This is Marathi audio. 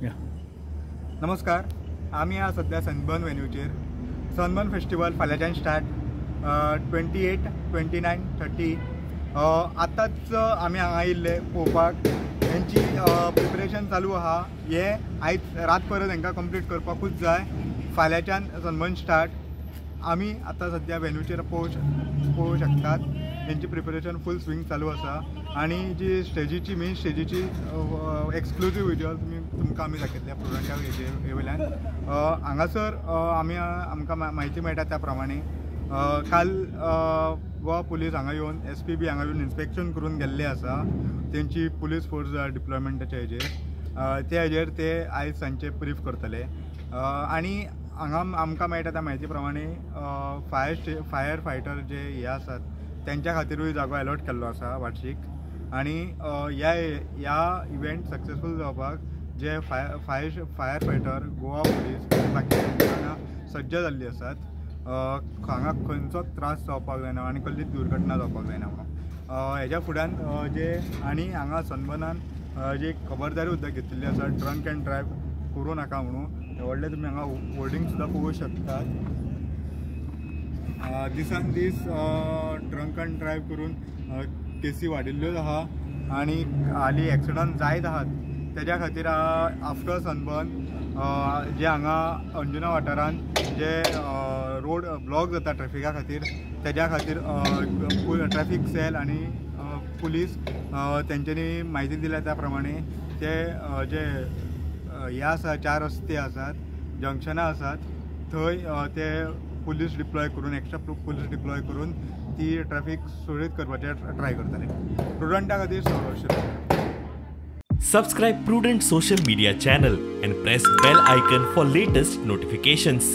या नमस्कार. आम्ही आज सध्या सनबर्न वेन्यूचेर सनबर्न फेस्टिवल फाल्यांच्यान स्टार्ट 28, 29, 30 आतांच आमी हांगा येयल्ले पळोवपाक. हेंची प्रिपरेशन चालू आहा. हे आयज रात परत हांकां कंप्लीट करपाकूच जाय. फाल्यांच्यान सनबर्न स्टार्ट. आमी आतां सध्या वेन्यूचेर पळोवंक शकतात. हेंची प्रिपरेशन फूल स्विंग चालू आसा आणि जी स्टेजीची मेन स्टेजीची एक्सक्लुजीव व्हिडिओ तुमकां आमी दाखयतले प्रोग्रामाच्या हे वयल्यान. हांगासर आमकां म्हायती मेळटा त्या प्रमाणे काल गोवा पुलीस हांगा येवन SPB हांगा येवन इन्स्पेक्शन करून गेल्ले आसा तेंची पुलीस फोर्स डिप्लॉयमेंटाच्या हेजेर ते आयज सांजचे ब्रीफ करतले. आनी हांगा आमकां मेळटा त्या म्हायती प्रमाणे फायर फायटर जे हे आसात त्यांच्या खातीरूय जागो अलॉट केल्लो आसा वार्षिक. आनी ह्या इव्हेंट सक्सेसफूल जावपाक जे फायर फायटर गोवा पुलीस बाकी सज्ज जाल्ली आसात. हांगा खंयचोच त्रास जावपाक जायना आनी कसलीच दुर्घटना जावपाक जायना म्हणून. हेज्या फुड्यान जे आनी हांगा सनबर्नान जी खबरदारी सुद्दां घेतिल्ली आसा ड्रंक अँड ड्रायव्ह करूं नाका म्हणून. व्हडले तुमी हांगा होर्डिंग सुद्दां पळोवंक शकतात. दिसान दीस ड्रंक अँड ड्रायव्ह करून केसी वाडिल्ल्योच आहा आनी हालीं एक्सिडंट जायत आहात. तेज्या खातीर आफ्टर सनबर्न जे हांगा अंजुना वाठारान जे रोड ब्लॉक जाता ट्रॅफिका खातीर तेज्या खातीर ट्रॅफिक सेल आनी पुलीस तेंच्यांनी म्हायती दिल्या त्या प्रमाणे ते जे हे आसा 4 रस्ते आसात जंक्शनां आसात थंय ते पुलीस डिप्लॉय करून एक्स्ट्रा पुलीस डिप्लॉय करून ती ट्रॅफिक सुरळीत करपाचे ट्राय करतले. प्रुडंटा खातीर Subscribe Prudent social media channel and press bell icon for latest notifications.